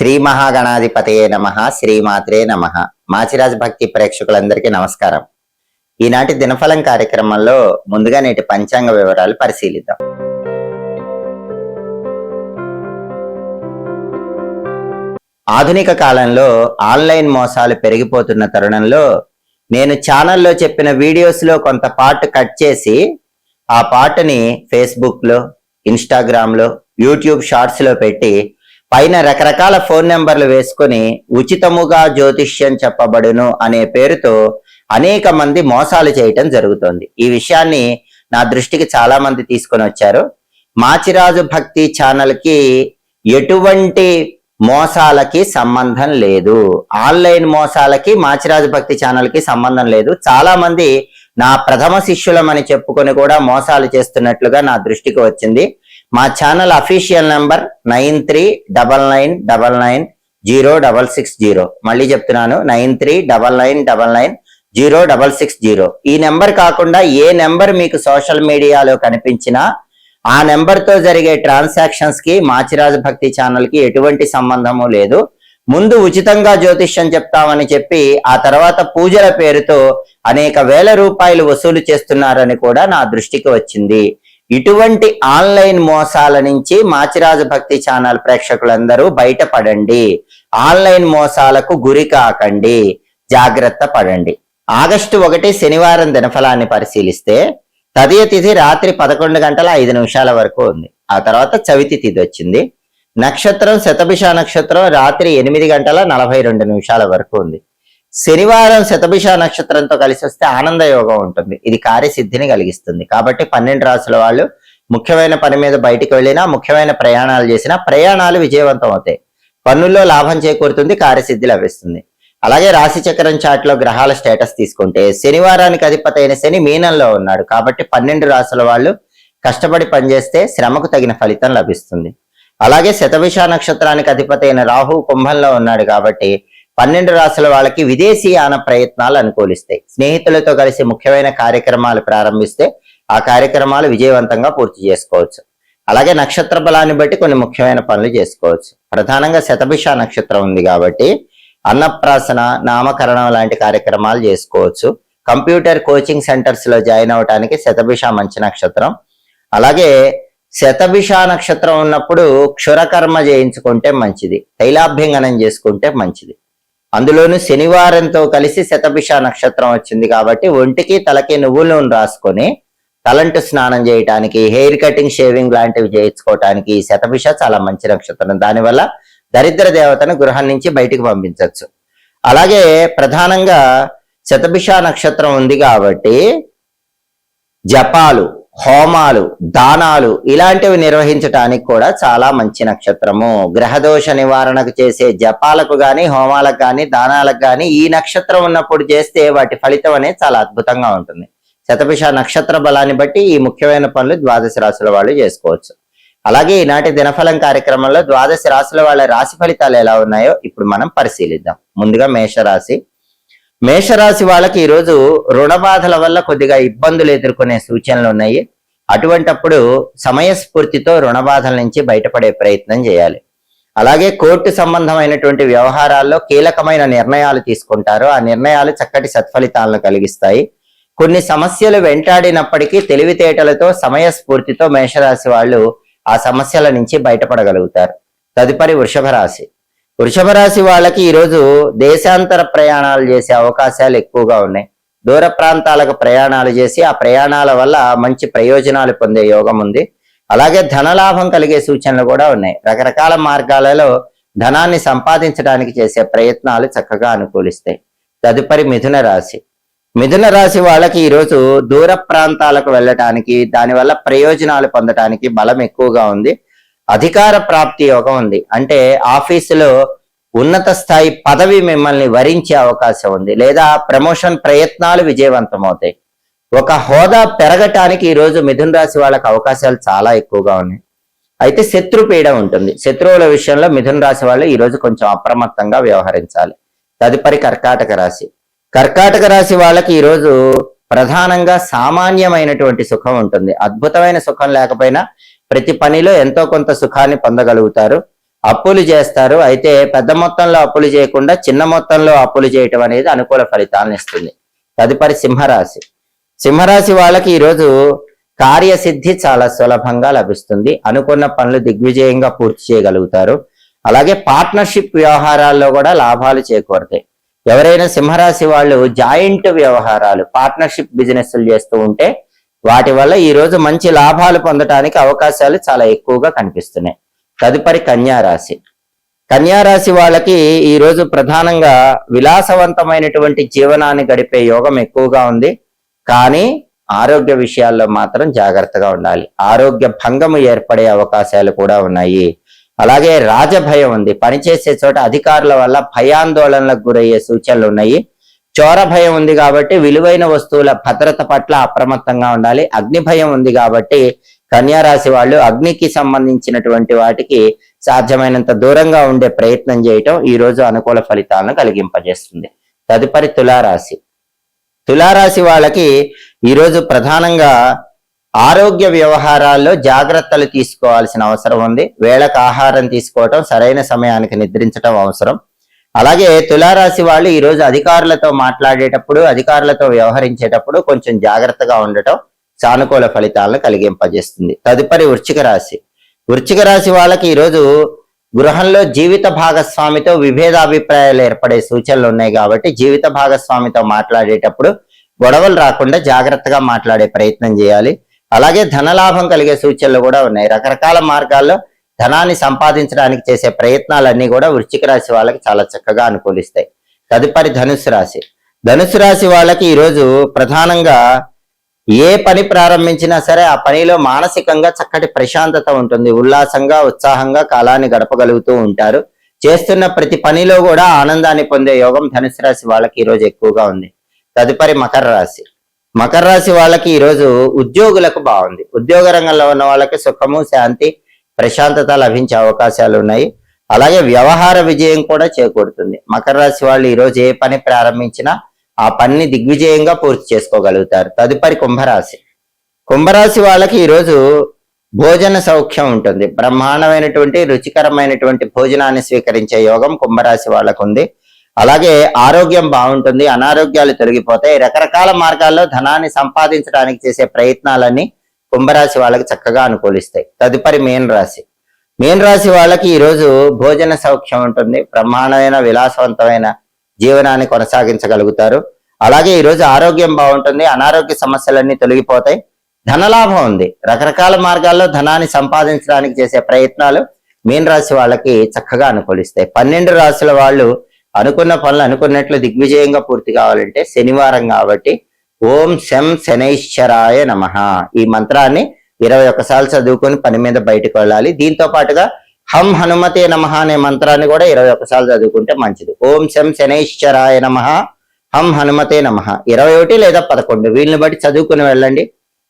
శ్రీ మహాగణాధిపతయే నమః, శ్రీమాత్రే నమః. మాచిరాజ్ భక్తి ప్రేక్షకులందరికీ నమస్కారం. ఈనాటి దినఫలం కార్యక్రమంలో ముందుగా నేటి పంచాంగ వివరాలు పరిశీలిద్దాం. ఆధునిక కాలంలో ఆన్లైన్ మోసాలు పెరిగిపోతున్న తరుణంలో నేను ఛానల్లో చెప్పిన వీడియోస్లో కొంత పార్ట్ కట్ చేసి ఆ పార్ట్ని ఫేస్బుక్లో, ఇన్స్టాగ్రామ్లో, యూట్యూబ్ షార్ట్స్లో పెట్టి పైన రకరకాల ఫోన్ నెంబర్లు వేసుకొని ఉచితముగా జ్యోతిష్యం చెప్పబడును అనే పేరుతో అనేక మంది మోసాలు చేయటం జరుగుతోంది. ఈ విషయాన్ని నా దృష్టికి చాలా మంది తీసుకొని వచ్చారు. మాచిరాజు భక్తి ఛానల్కి ఎటువంటి మోసాలకి సంబంధం లేదు. ఆన్లైన్ మోసాలకి మాచిరాజు భక్తి ఛానల్కి సంబంధం లేదు. చాలా మంది నా ప్రథమ శిష్యులమని చెప్పుకొని కూడా మోసాలు చేస్తున్నట్లుగా నా దృష్టికి వచ్చింది. మా ఛానల్ అఫీషియల్ నెంబర్ 9399990660. మళ్ళీ చెప్తున్నాను, 9399990660. ఈ నెంబర్ కాకుండా ఏ నెంబర్ మీకు సోషల్ మీడియాలో కనిపించినా ఆ నెంబర్తో జరిగే ట్రాన్సాక్షన్స్ కి మాచిరాజు భక్తి ఛానల్ కి ఎటువంటి సంబంధము లేదు. ముందు ఉచితంగా జ్యోతిష్యం చెప్తామని చెప్పి ఆ తర్వాత పూజల పేరుతో అనేక వేల రూపాయలు వసూలు చేస్తున్నారని కూడా నా దృష్టికి వచ్చింది. ఇటువంటి ఆన్లైన్ మోసాల నుంచి మాచిరాజు భక్తి ఛానల్ ప్రేక్షకులందరూ బయటపడండి. ఆన్లైన్ మోసాలకు గురి కాకండి, జాగ్రత్త పడండి. ఆగస్టు 1 శనివారం దినఫలాన్ని పరిశీలిస్తే తదియ తిథి రాత్రి 11:05 వరకు ఉంది. ఆ తర్వాత చవితి తిథి వచ్చింది. నక్షత్రం శతభిష నక్షత్రం రాత్రి 8:42 వరకు ఉంది. శనివారం శతభిష నక్షత్రంతో కలిసి వస్తే ఆనంద యోగం ఉంటుంది. ఇది కార్యసిద్ధిని కలిగిస్తుంది. కాబట్టి 12 రాసుల వాళ్ళు ముఖ్యమైన పని మీద బయటికి వెళ్ళినా, ముఖ్యమైన ప్రయాణాలు చేసినా ప్రయాణాలు విజయవంతం అవుతాయి. పనుల్లో లాభం చేకూరుతుంది, కార్యసిద్ధి లభిస్తుంది. అలాగే రాశి చక్రం చాట్ లో గ్రహాల స్టేటస్ తీసుకుంటే శనివారానికి అధిపతి అయిన శని మీనంలో ఉన్నాడు. కాబట్టి 12 రాసుల వాళ్ళు కష్టపడి పనిచేస్తే శ్రమకు తగిన ఫలితం లభిస్తుంది. అలాగే శతభిష నక్షత్రానికి అధిపతి అయిన రాహు కుంభంలో ఉన్నాడు. కాబట్టి 12 రాసుల వాళ్ళకి విదేశీయాన ప్రయత్నాలు అనుకూలిస్తాయి. స్నేహితులతో కలిసి ముఖ్యమైన కార్యక్రమాలు ప్రారంభిస్తే ఆ కార్యక్రమాలు విజయవంతంగా పూర్తి చేసుకోవచ్చు. అలాగే నక్షత్ర బలాన్ని బట్టి కొన్ని ముఖ్యమైన పనులు చేసుకోవచ్చు. ప్రధానంగా శతభిష నక్షత్రం ఉంది కాబట్టి అన్నప్రాసన, నామకరణం లాంటి కార్యక్రమాలు చేసుకోవచ్చు. కంప్యూటర్ కోచింగ్ సెంటర్స్ లో జాయిన్ అవడానికి శతభిష మంచి నక్షత్రం. అలాగే శతభిష నక్షత్రం ఉన్నప్పుడు క్షురకర్మ చేయించుకుంటే మంచిది, తైలాభ్యంగనం చేసుకుంటే మంచిది. అందులోనూ శనివారంతో కలిసి శతభిష నక్షత్రం వచ్చింది కాబట్టి ఒంటికి తలకి నువ్వుల నూనె రాసుకొని తలంటు స్నానం చేయటానికి, హెయిర్ కటింగ్, షేవింగ్ లాంటివి చేయించుకోవటానికి శతభిష చాలా మంచి నక్షత్రం. దానివల్ల దరిద్ర దేవతను గృహం నుంచి బయటికి పంపించవచ్చు. అలాగే ప్రధానంగా శతభిష నక్షత్రం ఉంది కాబట్టి జపాలు, హోమాలు, దానాలు ఇలాంటివి నిర్వహించటానికి కూడా చాలా మంచి నక్షత్రము. గ్రహదోష నివారణకు చేసే జపాలకు గాని, హోమాలకు గాని, దానాలకు గాని ఈ నక్షత్రం ఉన్నప్పుడు చేస్తే వాటి ఫలితం అనేది చాలా అద్భుతంగా ఉంటుంది. శతభిష నక్షత్ర బలాన్ని బట్టి ఈ ముఖ్యమైన పనులు 12 రాశుల వాళ్ళు చేసుకోవచ్చు. అలాగే ఈనాటి దినఫలం కార్యక్రమంలో 12 రాశుల వాళ్ళ రాశి ఫలితాలు ఎలా ఉన్నాయో ఇప్పుడు మనం పరిశీలిద్దాం. ముందుగా మేషరాశి. మేషరాశి వాళ్ళకి ఈరోజు రుణ బాధల వల్ల కొద్దిగా ఇబ్బందులు ఎదుర్కొనే సూచనలు ఉన్నాయి. అటువంటప్పుడు సమయస్ఫూర్తితో రుణ బాధల నుంచి బయటపడే ప్రయత్నం చేయాలి. అలాగే కోర్టు సంబంధమైనటువంటి వ్యవహారాల్లో కీలకమైన నిర్ణయాలు తీసుకుంటారు. ఆ నిర్ణయాలు చక్కటి సత్ఫలితాలను కలిగిస్తాయి. కొన్ని సమస్యలు వెంటాడినప్పటికీ తెలివితేటలతో, సమయస్ఫూర్తితో మేషరాశి వాళ్ళు ఆ సమస్యల నుంచి బయటపడగలుగుతారు. తదుపరి వృషభ రాశి. వృషభ రాశి వాళ్ళకి ఈరోజు దేశాంతర ప్రయాణాలు చేసే అవకాశాలు ఎక్కువగా ఉన్నాయి. దూర ప్రాంతాలకు ప్రయాణాలు చేసి ఆ ప్రయాణాల వల్ల మంచి ప్రయోజనాలు పొందే యోగం ఉంది. అలాగే ధనలాభం కలిగే సూచనలు కూడా ఉన్నాయి. రకరకాల మార్గాలలో ధనాన్ని సంపాదించడానికి చేసే ప్రయత్నాలు చక్కగా అనుకూలిస్తాయి. తదుపరి మిథున రాశి. మిథున రాశి వాళ్ళకి ఈరోజు దూర ప్రాంతాలకు వెళ్ళటానికి, దానివల్ల ప్రయోజనాలు పొందటానికి బలం ఎక్కువగా ఉంది. అధికార ప్రాప్తి యోగం ఉంది. అంటే ఆఫీసులో ఉన్నత స్థాయి పదవి మిమ్మల్ని వరించే అవకాశం ఉంది, లేదా ప్రమోషన్ ప్రయత్నాలు విజయవంతం అవుతాయి. ఒక హోదా పెరగటానికి ఈరోజు మిథున రాశి వాళ్ళకి అవకాశాలు చాలా ఎక్కువగా ఉన్నాయి. అయితే శత్రుపీడ ఉంటుంది. శత్రువుల విషయంలో మిథున రాశి వాళ్ళు ఈరోజు కొంచెం అప్రమత్తంగా వ్యవహరించాలి. తదుపరి కర్కాటక రాశి. కర్కాటక రాశి వాళ్ళకి ఈరోజు ప్రధానంగా సామాన్యమైనటువంటి సుఖం ఉంటుంది. అద్భుతమైన సుఖం లేకపోయినా ప్రతి పనిలో ఎంతో కొంత సుఖాన్ని పొందగలుగుతారు. అప్పులు చేస్తారు. అయితే పెద్ద మొత్తంలో అప్పులు చేయకుండా చిన్న మొత్తంలో అప్పులు చేయటం అనేది అనుకూల ఫలితాలను ఇస్తుంది. తదుపరి సింహరాశి. సింహరాశి వాళ్ళకి ఈరోజు కార్యసిద్ధి చాలా సులభంగా లభిస్తుంది. అనుకున్న పనులు దిగ్విజయంగా పూర్తి చేయగలుగుతారు. అలాగే పార్ట్నర్షిప్ వ్యవహారాల్లో కూడా లాభాలు చేకూరుతాయి. ఎవరైనా సింహరాశి వాళ్ళు జాయింట్ వ్యవహారాలు పార్ట్నర్షిప్ బిజినెస్లు చేస్తూ ఉంటే వాటి వల్ల ఈ రోజు మంచి లాభాలు పొందడానికి అవకాశాలు చాలా ఎక్కువగా కనిపిస్తున్నాయి. తదుపరి కన్యారాశి. కన్యారాశి వాళ్ళకి ఈ రోజు ప్రధానంగా విలాసవంతమైనటువంటి జీవనాన్ని గడిపే యోగం ఎక్కువగా ఉంది. కానీ ఆరోగ్య విషయాల్లో మాత్రం జాగ్రత్తగా ఉండాలి. ఆరోగ్య భంగము ఏర్పడే అవకాశాలు కూడా ఉన్నాయి. అలాగే రాజభయం ఉంది. పనిచేసే చోట అధికారుల వల్ల భయాందోళనలకు గురయ్యే సూచనలు ఉన్నాయి. చోర భయం ఉంది కాబట్టి విలువైన వస్తువుల భద్రత పట్ల అప్రమత్తంగా ఉండాలి. అగ్ని భయం ఉంది కాబట్టి కన్యారాశి వాళ్ళు అగ్నికి సంబంధించినటువంటి వాటికి సాధ్యమైనంత దూరంగా ఉండే ప్రయత్నం చేయటం ఈ రోజు అనుకూల ఫలితాలను కలిగింపజేస్తుంది. తదుపరి తులారాశి. తులారాశి వాళ్ళకి ఈరోజు ప్రధానంగా ఆరోగ్య వ్యవహారాల్లో జాగ్రత్తలు తీసుకోవాల్సిన అవసరం ఉంది. వేళకు ఆహారం తీసుకోవటం, సరైన సమయానికి నిద్రించడం అవసరం. అలాగే తులారాశి వాళ్ళు ఈరోజు అధికారులతో మాట్లాడేటప్పుడు, అధికారులతో వ్యవహరించేటప్పుడు కొంచెం జాగ్రత్తగా ఉండటం సానుకూల ఫలితాలను కలిగింపజేస్తుంది. తదుపరి వృశ్చిక రాశి. వృశ్చిక రాశి వాళ్ళకి ఈరోజు గృహంలో జీవిత భాగస్వామితో విభేదాభిప్రాయాలు ఏర్పడే సూచనలు ఉన్నాయి కాబట్టి జీవిత భాగస్వామితో మాట్లాడేటప్పుడు గొడవలు రాకుండా జాగ్రత్తగా మాట్లాడే ప్రయత్నం చేయాలి. అలాగే ధనలాభం కలిగే సూచనలు కూడా ఉన్నాయి. రకరకాల మార్గాల్లో ధనాన్ని సంపాదించడానికి చేసే ప్రయత్నాలన్నీ కూడా వృశ్చిక రాశి వాళ్ళకి చాలా చక్కగా అనుకూలిస్తాయి. తదుపరి ధనుసు రాశి. ధనుసు రాశి వాళ్ళకి ఈరోజు ప్రధానంగా ఏ పని ప్రారంభించినా సరే ఆ పనిలో మానసికంగా చక్కటి ప్రశాంతత ఉంటుంది. ఉల్లాసంగా, ఉత్సాహంగా కాలాన్ని గడపగలుగుతూ ఉంటారు. చేస్తున్న ప్రతి పనిలో కూడా ఆనందాన్ని పొందే యోగం ధనుసు రాశి వాళ్ళకి ఈరోజు ఎక్కువగా ఉంది. తదుపరి మకర రాశి. మకర రాశి వాళ్ళకి ఈరోజు ఉద్యోగులకు బాగుంది. ఉద్యోగ రంగంలో ఉన్న వాళ్ళకి సుఖము, శాంతి, ప్రశాంతత లభించే అవకాశాలు ఉన్నాయి. అలాగే వ్యవహార విజయం కూడా చేకూరుతుంది. మకర రాశి వాళ్ళు ఈరోజు ఏ పని ప్రారంభించినా ఆ పనిని దిగ్విజయంగా పూర్తి చేసుకోగలుగుతారు. తదుపరి కుంభరాశి. కుంభరాశి వాళ్ళకి ఈరోజు భోజన సౌఖ్యం ఉంటుంది. బ్రహ్మాండమైనటువంటి రుచికరమైనటువంటి భోజనాన్ని స్వీకరించే యోగం కుంభరాశి వాళ్ళకు ఉంది. అలాగే ఆరోగ్యం బాగుంటుంది. అనారోగ్యాలు తొలగిపోతాయి. రకరకాల మార్గాల్లో ధనాన్ని సంపాదించడానికి చేసే ప్రయత్నాలన్నీ కుంభరాశి వాళ్ళకి చక్కగా అనుకూలిస్తాయి. తదుపరి మీన రాశి. మీన రాశి వాళ్ళకి ఈరోజు భోజన సౌఖ్యం ఉంటుంది. బ్రహ్మాండమైన విలాసవంతమైన జీవనాన్ని కొనసాగించగలుగుతారు. అలాగే ఈరోజు ఆరోగ్యం బాగుంటుంది. అనారోగ్య సమస్యలన్నీ తొలగిపోతాయి. ధనలాభం ఉంది. రకరకాల మార్గాల్లో ధనాన్ని సంపాదించడానికి చేసే ప్రయత్నాలు మీన రాశి వాళ్ళకి చక్కగా అనుకూలిస్తాయి. 12 రాశుల వాళ్ళు అనుకున్న పనులు అనుకున్నట్లు దిగ్విజయంగా పూర్తి కావాలంటే శనివారం కాబట్టి ఓం శం శనైశ్చరాయ నమః ఈ మంత్రాన్ని 21 సార్లు చదువుకొని పని మీద బయటకు వెళ్ళాలి. దీంతో పాటుగా హం హనుమతే నమః అనే మంత్రాన్ని కూడా 21 సార్లు చదువుకుంటే మంచిది. ఓం శం శనైశ్చరాయ నమః హం హనుమతే నమః 21 లేదా 11 వీళ్ళని బట్టి చదువుకుని వెళ్ళండి.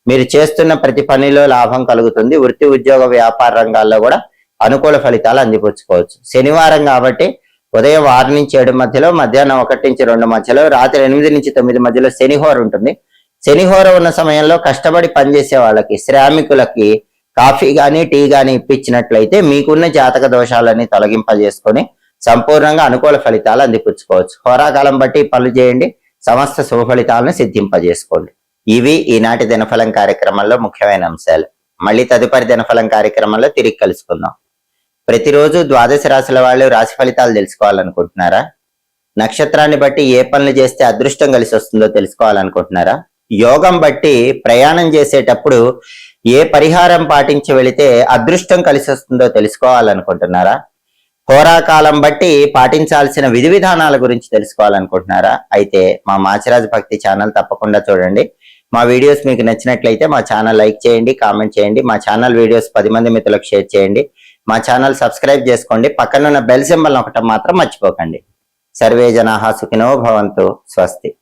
మీరు చేస్తున్న ప్రతి పనిలో లాభం కలుగుతుంది. వృత్తి, ఉద్యోగ, వ్యాపార రంగాల్లో కూడా అనుకూల ఫలితాలు అందిపుచ్చుకోవచ్చు. శనివారం కాబట్టి ఉదయం 6 నుంచి 7 మధ్యలో, మధ్యాహ్నం 1 నుంచి 2 మధ్యలో, రాత్రి 8 నుంచి 9 మధ్యలో శనిహోర ఉంటుంది. శనిహోర ఉన్న సమయంలో కష్టపడి పనిచేసే వాళ్ళకి, శ్రామికులకి కాఫీ గాని, టీ గాని ఇప్పించినట్లయితే మీకున్న జాతక దోషాలన్నీ తొలగింపజేసుకొని సంపూర్ణంగా అనుకూల ఫలితాలు అందిపుచ్చుకోవచ్చు. హోరాకాలం బట్టి పనులు చేయండి. సమస్త శుభ ఫలితాలను సిద్ధింపజేసుకోండి. ఇవి ఈనాటి దినఫలం కార్యక్రమంలో ముఖ్యమైన అంశాలు. మళ్ళీ తదుపరి దినఫలం కార్యక్రమంలో తిరిగి కలుసుకుందాం. ప్రతిరోజు ద్వాదశ రాశుల వాళ్ళు రాశి ఫలితాలు తెలుసుకోవాలనుకుంటున్నారా? నక్షత్రాన్ని బట్టి ఏ పనులు చేస్తే అదృష్టం కలిసి వస్తుందో తెలుసుకోవాలనుకుంటున్నారా? యోగం బట్టి ప్రయాణం చేసేటప్పుడు ఏ పరిహారం పాటించి వెళితే అదృష్టం కలిసి వస్తుందో తెలుసుకోవాలనుకుంటున్నారా? హోరాకాలం బట్టి పాటించాల్సిన విధి విధానాల గురించి తెలుసుకోవాలనుకుంటున్నారా? అయితే మా మాచిరాజు భక్తి ఛానల్ తప్పకుండా చూడండి. మా వీడియోస్ మీకు నచ్చినట్లయితే మా ఛానల్ లైక్ చేయండి, కామెంట్ చేయండి. మా ఛానల్ వీడియోస్ 10 మంది మిత్రులకు షేర్ చేయండి. మా ఛానల్ సబ్స్క్రైబ్ చేసుకోండి. పక్కనున్న బెల్ సింబల్ నొక్కటం మాత్రం మర్చిపోకండి. సర్వే జనాః సుఖినో భవంతు. స్వస్తి.